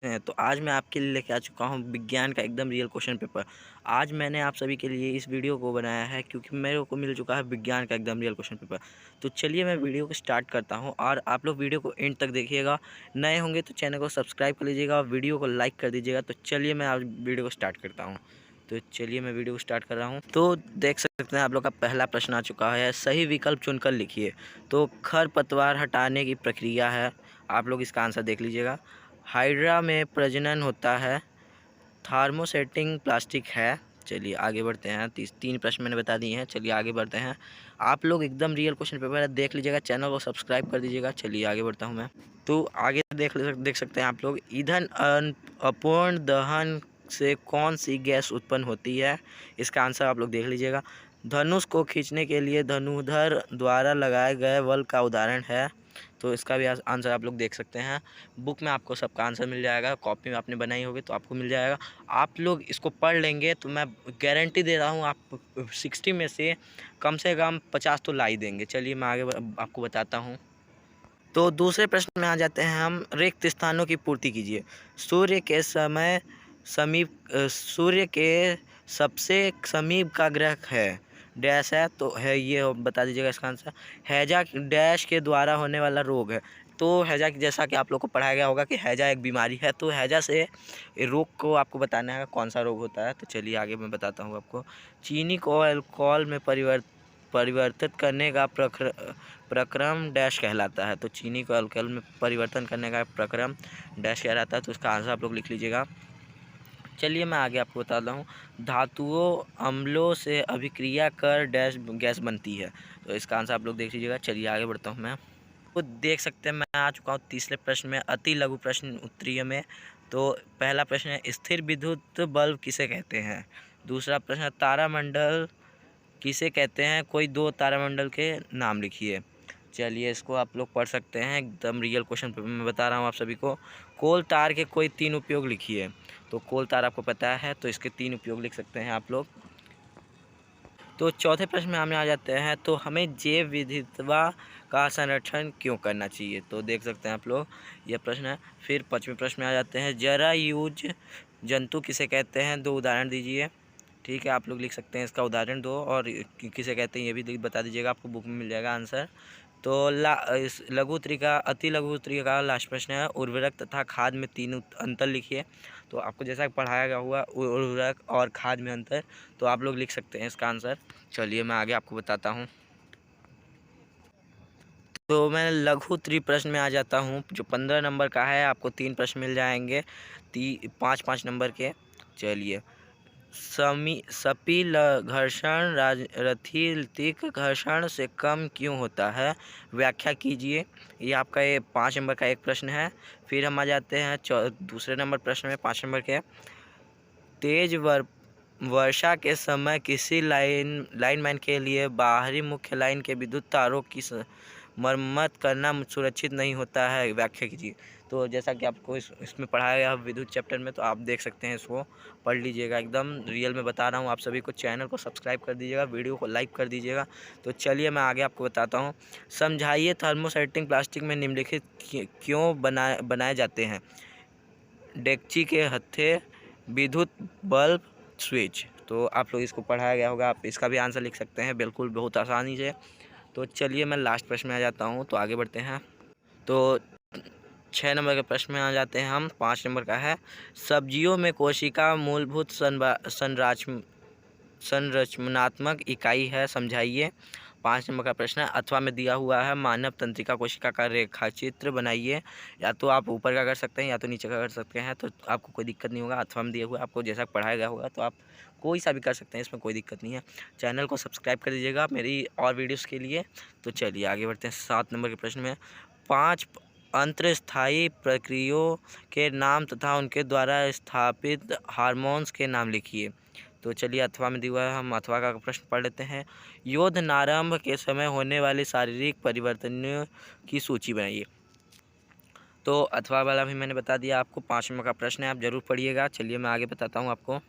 तो आज मैं आपके लिए लेके आ चुका हूँ विज्ञान का एकदम रियल क्वेश्चन पेपर। आज मैंने आप सभी के लिए इस वीडियो को बनाया है क्योंकि मेरे को मिल चुका है विज्ञान का एकदम रियल क्वेश्चन पेपर। तो चलिए मैं वीडियो को स्टार्ट करता हूँ और आप लोग वीडियो को एंड तक देखिएगा। नए होंगे तो चैनल को सब्सक्राइब कर लीजिएगा और वीडियो को लाइक कर दीजिएगा। तो चलिए मैं आज वीडियो को स्टार्ट करता हूँ। तो चलिए मैं वीडियो को स्टार्ट कर रहा हूँ। तो देख सकते हैं आप लोग का पहला प्रश्न आ चुका है, सही विकल्प चुनकर लिखिए। तो खरपतवार हटाने की प्रक्रिया है, आप लोग इसका आंसर देख लीजिएगा। हाइड्रा में प्रजनन होता है। थार्मोसेटिंग प्लास्टिक है। चलिए आगे बढ़ते हैं। तीन प्रश्न मैंने बता दिए हैं। चलिए आगे बढ़ते हैं। आप लोग एकदम रियल क्वेश्चन पेपर है, देख लीजिएगा, चैनल को सब्सक्राइब कर दीजिएगा। चलिए आगे बढ़ता हूँ मैं। तो आगे देख सकते हैं आप लोग, ईंधन अपूर्ण दहन से कौन सी गैस उत्पन्न होती है? इसका आंसर आप लोग देख लीजिएगा। धनुष को खींचने के लिए धनुधर द्वारा लगाए गए बल का उदाहरण है। तो इसका भी आंसर आप लोग देख सकते हैं। बुक में आपको सबका आंसर मिल जाएगा, कॉपी में आपने बनाई होगी तो आपको मिल जाएगा। आप लोग इसको पढ़ लेंगे तो मैं गारंटी दे रहा हूँ आप 60 में से कम 50 तो ला ही देंगे। चलिए मैं आगे आपको बताता हूँ। तो दूसरे प्रश्न में आ जाते हैं हम। रिक्त स्थानों की पूर्ति कीजिए। सूर्य के समय सूर्य के सबसे समीप का ग्रह है डैश है, तो है ये बता दीजिएगा इसका आंसर। हैजा डैश के द्वारा होने वाला रोग है। तो हैजा जैसा कि आप लोग को पढ़ाया गया होगा कि हैजा एक बीमारी है, तो हैजा से रोग को आपको बताना है कौन सा रोग होता है। तो चलिए आगे मैं बताता हूँ आपको। चीनी को अल्कोहल में परिवर्तित करने का प्रक्रम डैश कहलाता है। तो चीनी को अल्कोहल में परिवर्तन करने का प्रक्रम डैश कहलाता है। तो इसका आंसर आप लोग लिख लीजिएगा। चलिए मैं आगे आपको बताता हूँ। धातुओं अम्लों से अभिक्रिया कर डैश गैस बनती है। तो इसका आंसर आप लोग देख लीजिएगा। चलिए आगे बढ़ता हूँ मैं। तो देख सकते हैं मैं आ चुका हूँ तीसरे प्रश्न में, अति लघु प्रश्न उत्तरीय में। तो पहला प्रश्न है, स्थिर विद्युत बल्ब किसे कहते हैं? दूसरा प्रश्न है, तारामंडल किसे कहते हैं? कोई दो तारामंडल के नाम लिखिए। चलिए इसको आप लोग पढ़ सकते हैं, एकदम रियल क्वेश्चन पेपर में बता रहा हूँ आप सभी को। कोल तार के कोई तीन उपयोग लिखिए। तो कोल तार आपको पता है, तो इसके तीन उपयोग लिख सकते हैं आप लोग। तो चौथे प्रश्न में हमें आ जाते हैं। तो हमें जैव विविधता का संरक्षण क्यों करना चाहिए? तो देख सकते हैं आप लोग, यह प्रश्न है। फिर पाँचवें प्रश्न में आ जाते हैं। जरायुज जंतु किसे कहते हैं? दो उदाहरण दीजिए। ठीक है, आप लोग लिख सकते हैं इसका उदाहरण दो, और किसे कहते हैं ये भी बता दीजिएगा, आपको बुक में मिल जाएगा आंसर। तो लघु उत्तरीका अति लघु उत्तरीका का लास्ट प्रश्न है, उर्वरक तथा खाद में तीन अंतर लिखिए। तो आपको जैसा पढ़ाया गया हुआ उर्वरक और खाद में अंतर, तो आप लोग लिख सकते हैं इसका आंसर। चलिए मैं आगे आपको बताता हूँ। तो मैं लघु उत्तरीय प्रश्न में आ जाता हूँ, जो 15 नंबर का है। आपको तीन प्रश्न मिल जाएंगे, 5-5 नंबर के। चलिए, सपिल घर्षण रथितिक घर्षण से कम क्यों होता है? व्याख्या कीजिए। ये आपका ये 5 नंबर का एक प्रश्न है। फिर हम आ जाते हैं दूसरे नंबर प्रश्न में, 5 नंबर के। तेज वर्षा के समय किसी लाइनमैन के लिए बाहरी मुख्य लाइन के विद्युत तारों की मरम्मत करना सुरक्षित नहीं होता है, व्याख्या कीजिए। तो जैसा कि आपको इसमें पढ़ाया गया विद्युत चैप्टर में, तो आप देख सकते हैं, इसको पढ़ लीजिएगा। एकदम रियल में बता रहा हूँ आप सभी को। चैनल को सब्सक्राइब कर दीजिएगा, वीडियो को लाइक कर दीजिएगा। तो चलिए मैं आगे आपको बताता हूँ। समझाइए, थर्मोसेटिंग प्लास्टिक में निम्नलिखित क्यों बनाए जाते हैं? डेगची के हत्थे, विद्युत बल्ब, स्विच। तो आप लोग इसको पढ़ाया गया होगा, आप इसका भी आंसर लिख सकते हैं बिल्कुल बहुत आसानी से। तो चलिए मैं लास्ट प्रश्न में आ जाता हूँ, तो आगे बढ़ते हैं। तो 6 नंबर के प्रश्न में आ जाते हैं हम। 5 नंबर का है, सब्जियों में कोशिका मूलभूत संरचनात्मक इकाई है, समझाइए। 5 नंबर का प्रश्न है, अथवा में दिया हुआ है, मानव तंत्रिका कोशिका का रेखाचित्र बनाइए। या तो आप ऊपर का कर सकते हैं या तो नीचे का कर सकते हैं, तो आपको कोई दिक्कत नहीं होगा। अथवा में दिया हुआ है, आपको जैसा पढ़ाया गया होगा तो आप कोई सा भी कर सकते हैं, इसमें कोई दिक्कत नहीं है। चैनल को सब्सक्राइब कर दीजिएगा मेरी और वीडियोज़ के लिए। तो चलिए आगे बढ़ते हैं 7 नंबर के प्रश्न में। 5 अंतर्स्थायी प्रक्रियाओं के नाम तथा उनके द्वारा स्थापित हार्मोन्स के नाम लिखिए। तो चलिए अथवा में दिया हुआ है, हम अथवा का प्रश्न पढ़ लेते हैं। योद्धनारंभ के समय होने वाले शारीरिक परिवर्तनों की सूची बनाइए। तो अथवा वाला भी मैंने बता दिया आपको। 5 नंबर का प्रश्न है, आप जरूर पढ़िएगा। चलिए मैं आगे बताता हूँ आपको।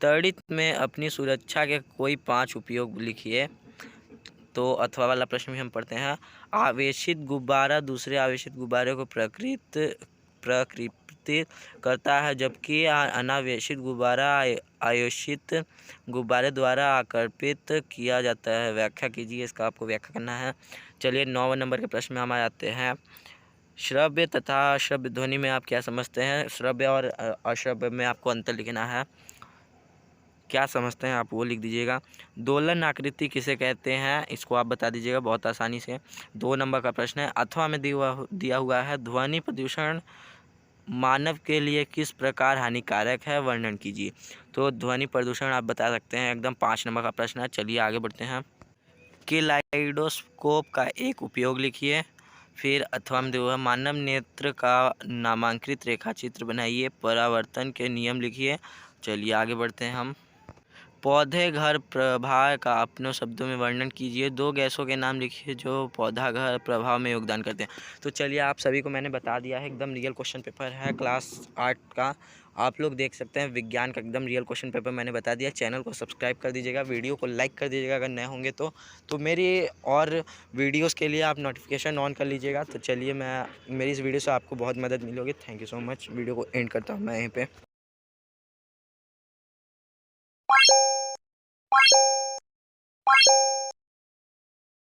तड़ित में अपनी सुरक्षा के कोई 5 उपयोग लिखिए। तो अथवा वाला प्रश्न भी हम पढ़ते हैं। आवेशित गुब्बारा दूसरे आवेशित गुब्बारे को प्रकृति स्थिर करता है, जबकि अनावेशित गुब्बारा आयोजित गुब्बारे द्वारा आकर्षित किया जाता है। व्याख्या कीजिए, इसका आपको व्याख्या करना है। चलिए 9वें नंबर के प्रश्न में हम आ जाते हैं। श्रव्य तथा अश्रव्य ध्वनि में आप क्या समझते हैं? श्रव्य और अश्रव्य में आपको अंतर लिखना है। क्या समझते हैं आप वो लिख दीजिएगा। दोलन आकृति किसे कहते हैं? इसको आप बता दीजिएगा बहुत आसानी से। 2 नंबर का प्रश्न है, अथवा में दिया हुआ है, ध्वनि प्रदूषण मानव के लिए किस प्रकार हानिकारक है, वर्णन कीजिए। तो ध्वनि प्रदूषण आप बता सकते हैं एकदम। 5 नंबर का प्रश्न है। चलिए आगे बढ़ते हैं। केलाइडोस्कोप का एक उपयोग लिखिए। फिर अथवा में दिया हुआ मानव नेत्र का नामांकित रेखा चित्र बनाइए। परावर्तन के नियम लिखिए। चलिए आगे बढ़ते हैं हम। पौधे घर प्रभाव का अपने शब्दों में वर्णन कीजिए। 2 गैसों के नाम लिखिए जो पौधा घर प्रभाव में योगदान करते हैं। तो चलिए आप सभी को मैंने बता दिया है, एकदम रियल क्वेश्चन पेपर है क्लास 8 का। आप लोग देख सकते हैं विज्ञान का एकदम रियल क्वेश्चन पेपर मैंने बता दिया। चैनल को सब्सक्राइब कर दीजिएगा, वीडियो को लाइक कर दीजिएगा अगर नए होंगे तो मेरी और वीडियोस के लिए आप नोटिफिकेशन ऑन कर लीजिएगा। तो चलिए मेरी इस वीडियो से आपको बहुत मदद मिलेगी। Thank you so much. Video को एंड करता हूँ मैं यहीं पे।